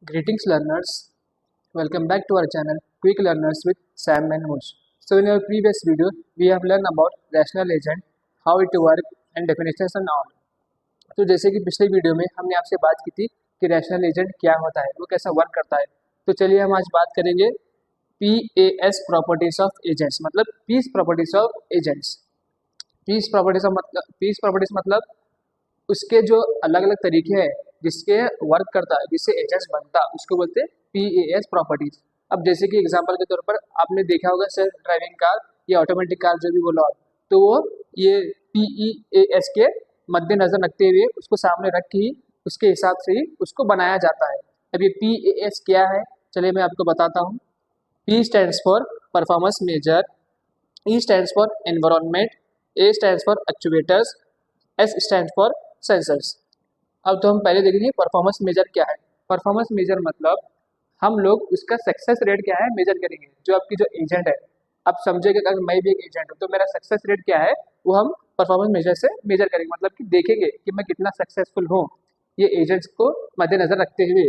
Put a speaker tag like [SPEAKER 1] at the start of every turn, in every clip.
[SPEAKER 1] Greetings learners, welcome back to our channel Quick Learners with Sam and Mush. So in our previous video, we have learned about rational agent, how it work and definitions and all. तो जैसे कि पिछले video में हमने आपसे बात की थी कि रैशनल एजेंट क्या होता है, वो कैसा वर्क करता है। तो चलिए हम आज बात करेंगे PAS प्रॉपर्टीज ऑफ एजेंट्स, मतलब PEAS properties of agents. PEAS properties मतलब उसके जो अलग अलग तरीके हैं जिसके वर्क करता है, जिससे एजेंट्स बनता है, उसको बोलते हैं PAS प्रॉपर्टीज। अब जैसे कि एग्जांपल के तौर पर आपने देखा होगा सेल्फ ड्राइविंग कार या ऑटोमेटिक कार जो भी बोला, तो वो ये PEAS के मद्देनजर रखते हुए उसको सामने रख के ही उसके हिसाब से ही उसको बनाया जाता है। अब ये PAS क्या है, चलिए मैं आपको बताता हूँ। P stands for performance measure, E stands for environment, A stands for actuators, S stands for sensors. अब तो हम पहले देखेंगे परफॉर्मेंस मेजर क्या है। परफॉर्मेंस मेजर मतलब हम लोग उसका सक्सेस रेट क्या है मेजर करेंगे। जो आपकी जो एजेंट है, आप समझेंगे अगर मैं भी एक एजेंट हूँ तो मेरा सक्सेस रेट क्या है वो हम परफॉर्मेंस मेजर से मेजर करेंगे, मतलब कि देखेंगे कि मैं कितना सक्सेसफुल हूँ ये एजेंट्स को मद्देनजर रखते हुए।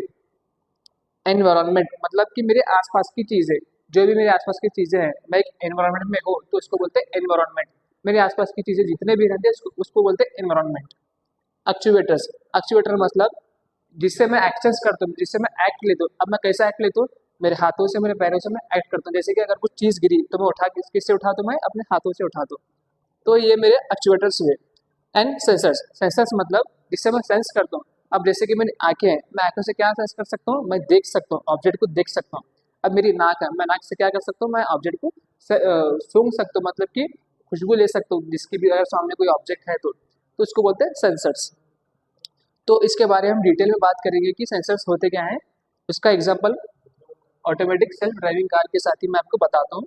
[SPEAKER 1] एनवायरनमेंट मतलब कि मेरे आसपास की चीज़ें, जो भी मेरे आसपास की चीज़ें हैं, मैं एक एनवायरनमेंट में हूँ तो उसको बोलते हैं एनवायरनमेंट। मेरे आसपास की चीज़ें जितने भी रहते हैं उसको बोलते हैं एनवायरनमेंट। एक्चुएटर्स, एक्चुएटर मतलब जिससे मैं एक्शंस करता हूँ, जिससे मैं एक्ट लेता हूँ। अब मैं कैसा एक्ट लेता हूँ, मेरे हाथों से मेरे पैरों से मैं एक्ट करता हूँ। जैसे कि अगर कुछ चीज़ गिरी तो मैं उठा किससे उठाता हूँ, मैं अपने हाथों से उठाता हूँ। तो ये मेरे एक्चुएटर्स हुए। एंड सेंसर्स, सेंसर्स मतलब जिससे मैं सेंस करता हूँ। अब जैसे कि मेरी आंखें हैं, मैं आंखों से क्या सेंस कर सकता हूँ, मैं देख सकता हूँ, ऑब्जेक्ट को देख सकता हूँ। अब मेरी नाक है, मैं नाक से क्या कर सकता हूँ, मैं ऑब्जेक्ट को सूंघ सकता हूँ, मतलब कि खुशबू ले सकता हूँ जिसकी भी अगर सामने कोई ऑब्जेक्ट है तो उसको बोलते हैं सेंसर्स। तो इसके बारे में हम डिटेल में बात करेंगे कि सेंसर्स होते क्या हैं। उसका example automatic self driving car के साथ ही मैं आपको बताता हूँ,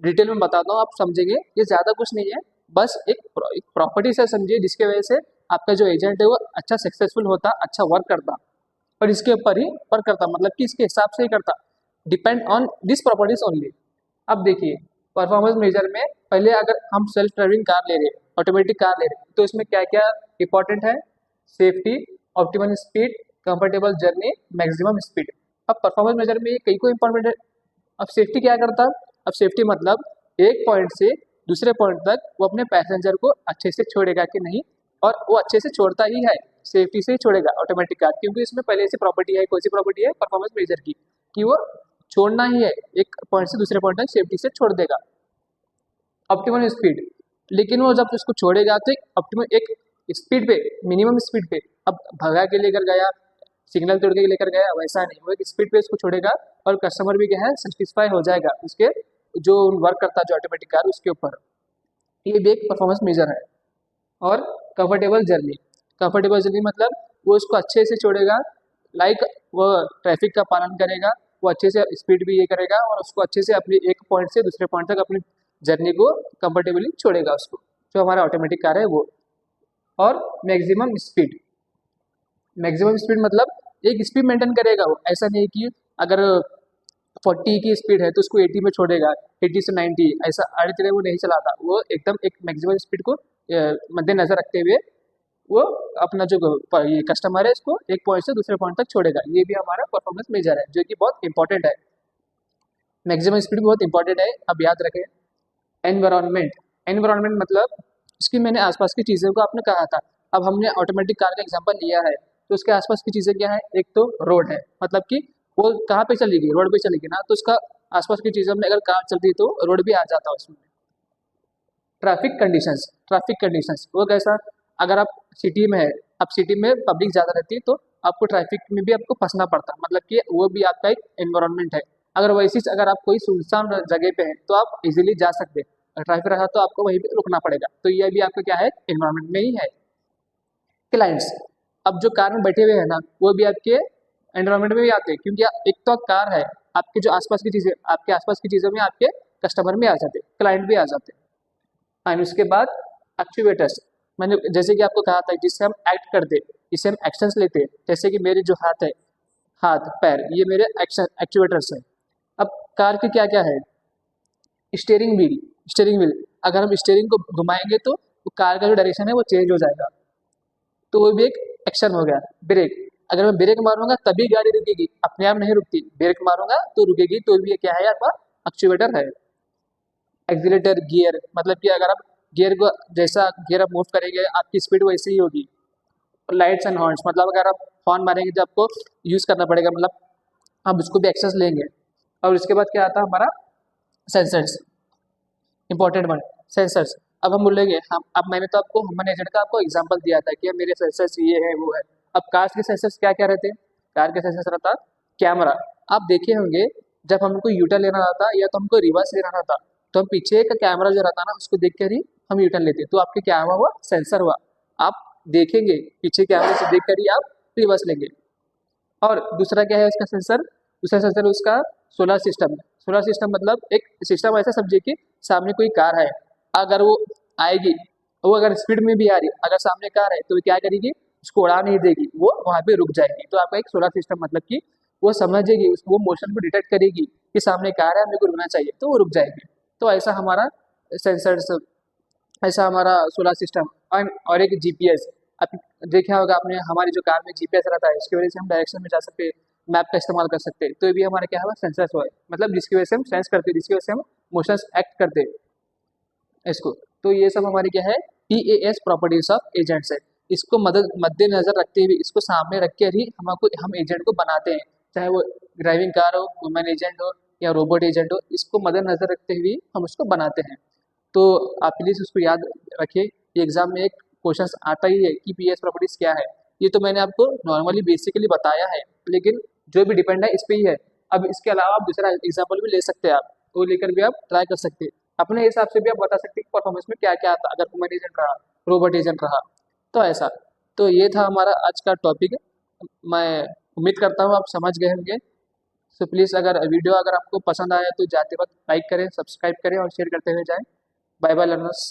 [SPEAKER 1] डिटेल में बताता हूँ, आप समझेंगे। ये ज़्यादा कुछ नहीं है, बस एक प्रॉपर्टी से समझिए जिसके वजह से आपका जो एजेंट है वो अच्छा सक्सेसफुल होता, अच्छा वर्क करता। पर इसके ऊपर ही वर्क करता, मतलब कि इसके हिसाब से ही करता, depend on this properties only. अब देखिए परफॉर्मेंस मेजर में पहले अगर हम सेल्फ ड्राइविंग कार ले रहे हैं, ऑटोमेटिक कार ले रहे हैं, तो इसमें क्या क्या इंपॉर्टेंट है। Safety, optimal speed, comfortable journey, maximum speed. अब परफॉर्मेंस मेजर में कई को इंपॉर्टेंट है। अब सेफ्टी क्या करता है, अब सेफ्टी मतलब एक पॉइंट से दूसरे पॉइंट तक वो अपने पैसेंजर को अच्छे से छोड़ेगा कि नहीं, और वो अच्छे से छोड़ता ही है, सेफ्टी से ही छोड़ेगा ऑटोमेटिक कार, क्योंकि इसमें पहले से प्रॉपर्टी है, कौन सी प्रॉपर्टी है, परफॉर्मेंस मेजर की, कि वो छोड़ना ही है, एक पॉइंट से दूसरे पॉइंट तक सेफ्टी से छोड़ देगा। ऑप्टिमल स्पीड, लेकिन वो जब उसको छोड़ेगा तो एक ऑप्टिमल एक स्पीड पे, मिनिमम स्पीड पे, अब भगा के लेकर गया, सिग्नल तोड़ के लेकर गया, वैसा नहीं, वो एक स्पीड पे उसको छोड़ेगा और कस्टमर भी क्या है सेटिस्फाई हो जाएगा उसके जो वर्क करता है जो ऑटोमेटिक कार उसके ऊपर। ये भी एक परफॉर्मेंस मेजर है। और कंफर्टेबल जर्नी, कंफर्टेबल जर्नी मतलब वो उसको अच्छे से छोड़ेगा, लाइक वो ट्रैफिक का पालन करेगा, वो अच्छे से स्पीड भी ये करेगा और उसको अच्छे से अपनी एक पॉइंट से दूसरे पॉइंट तक अपनी जर्नी को कंफर्टेबली छोड़ेगा उसको, जो हमारा ऑटोमेटिक कार है वो। और मैक्सिमम स्पीड, मैक्सिमम स्पीड मतलब एक स्पीड मेंटेन करेगा वो, ऐसा नहीं कि अगर 40 की स्पीड है तो उसको 80 में छोड़ेगा, 80 से 90 ऐसा अड़ चले वो नहीं चलाता, वो एकदम एक मैक्सिमम स्पीड को मद्देनजर रखते हुए वो अपना जो ये कस्टमर है इसको एक पॉइंट से दूसरे पॉइंट तक छोड़ेगा। ये भी हमारा परफॉर्मेंस मेजर है जो कि बहुत इंपॉर्टेंट है। मैक्सिमम स्पीड बहुत इंपॉर्टेंट है, अब याद रखें। एनवायरनमेंट, एनवायरनमेंट मतलब उसकी मैंने आसपास की चीज़ों को आपने कहा था। अब हमने ऑटोमेटिक कार का एग्जांपल लिया है तो उसके आसपास की चीज़ें क्या है, एक तो रोड है, मतलब कि वो कहाँ पे चलेगी, रोड पे चलेगी ना, तो उसका आसपास की चीज़ों में अगर कार चलती है तो रोड भी आ जाता है उसमें। ट्रैफिक कंडीशंस, ट्रैफिक कंडीशंस वो कैसा, अगर आप सिटी में है, अब सिटी में पब्लिक ज़्यादा रहती है तो आपको ट्रैफिक में भी आपको फंसना पड़ता है, मतलब कि वो भी आपका एक एनवायरनमेंट है। अगर वैसी अगर आप कोई सुनसान जगह पे हैं तो आप इजीली जा सकते हैं, अगर ट्रैफिक रहा तो आपको वहीं पे रुकना पड़ेगा, तो ये भी आपका क्या है, एनवायरनमेंट में ही है। क्लाइंट्स, अब जो कार में बैठे हुए हैं ना वो भी आपके एनवायरनमेंट में भी आते हैं, क्योंकि एक तो कार है, आपके जो आसपास की चीज़ें, आपके आसपास की चीज़ों में आपके कस्टमर में आ जाते हैं, क्लाइंट भी आ जाते हैं। एंड उसके बाद एक्चुएटर्स, मैंने जैसे कि आपको कहा था जिससे हम एक्ट करते, जिससे हम एक्शंस लेते हैं, जैसे कि मेरे जो हाथ है, हाथ पैर, ये मेरे एक्शन एक्चुएटर्स हैं। अब कार के क्या क्या है, स्टीयरिंग व्हील, स्टीयरिंग व्हील अगर हम स्टीयरिंग को घुमाएंगे तो कार का जो डायरेक्शन है वो चेंज हो जाएगा, तो वो भी एक एक्शन हो गया ब्रेक। अगर मैं ब्रेक मारूंगा तभी गाड़ी रुकेगी, अपने आप नहीं रुकती, ब्रेक मारूंगा तो रुकेगी। तो भी ये क्या है आपका एक्चुएटर है। एक्सीलेटर गियर मतलब कि अगर आप गियर को जैसा गियर आप मूव करेंगे आपकी स्पीड वैसे ही होगी। लाइट्स एंड हॉर्न्स मतलब अगर आप हॉर्न मारेंगे तो आपको यूज करना पड़ेगा, मतलब हम उसको भी एक्सेस लेंगे। और उसके बाद क्या आता है हमारा सेंसर्स, इंपॉर्टेंट वन सेंसर्स। अब हम बोलेंगे हम, अब मैंने तो आपको ह्यूमन एजेंट का आपको एग्जांपल दिया था कि मेरे सेंसर्स ये है वो है। अब कार के सेंसर्स क्या क्या रहते हैं? कार के सेंसर्स रहता कैमरा। आप देखे होंगे जब हमको यूटर्न लेना रहता या तो हमको रिवर्स लेना रहता तो हम पीछे का कैमरा जो रहता ना उसको देख कर ही हम यूटर्न लेते। तो आपके क्या हुआ सेंसर हुआ। आप देखेंगे पीछे कैमरे से देख कर ही आप रिवर्स लेंगे। और दूसरा क्या है उसका सेंसर? दूसरा सेंसर उसका सोलर सिस्टम है। सोलर सिस्टम मतलब एक सिस्टम ऐसा समझिए कि सामने कोई कार है, अगर वो आएगी, वो अगर स्पीड में भी आ रही, अगर सामने कार है तो वो क्या करेगी, उसको उड़ा नहीं देगी, वो वहाँ पे रुक जाएगी। तो आपका एक सोलर सिस्टम मतलब कि वो समझेगी, वो मोशन को डिटेक्ट करेगी कि सामने कार है, मेरे को रुकना चाहिए, तो वो रुक जाएगी। तो ऐसा हमारा सेंसर्स, ऐसा हमारा सोलर सिस्टम। और एक जीपीएस। अब देखा होगा आपने हमारी जो कार में जीपीएस रहता है इसकी वजह से हम डायरेक्शन में जा सकते हैं, मैप का इस्तेमाल कर सकते हैं। तो ये भी हमारा क्या है सेंसर्स हुआ है, मतलब जिसकी वजह से हम सेंस करते हैं, जिसकी वजह से हम मोशंस एक्ट करते हैं इसको। तो ये सब हमारी क्या है पीएएस प्रॉपर्टीज ऑफ एजेंट्स है। इसको मदद मद्देनजर रखते हुए इसको सामने रख कर ही हमको हम एजेंट को बनाते हैं, चाहे वो ड्राइविंग कार हो, वुमेन एजेंट हो या रोबोट एजेंट हो, इसको मद्देनजर रखते हुए हम उसको बनाते हैं। तो आप प्लीज़ उसको याद रखिए, ये एग्जाम में एक क्वेश्चन आता ही है कि पीएस प्रॉपर्टीज क्या है। ये तो मैंने आपको नॉर्मली बेसिकली बताया है, लेकिन जो भी डिपेंड है इस पे ही है। अब इसके अलावा आप दूसरा एग्जाम्पल भी ले सकते हैं, आप वो लेकर भी आप ट्राई कर सकते हैं। अपने हिसाब से भी आप बता सकते हैं कि परफॉर्मेंस में क्या क्या आता, अगर ह्यूमन एजेंट रहा, रोबोट एजेंट रहा, तो ऐसा। तो ये था हमारा आज का टॉपिक। मैं उम्मीद करता हूँ आप समझ गए होंगे। सो प्लीज़ अगर वीडियो अगर आपको पसंद आया तो जाते वक्त लाइक करें, सब्सक्राइब करें और शेयर करते हुए जाएं। Bye bye learners.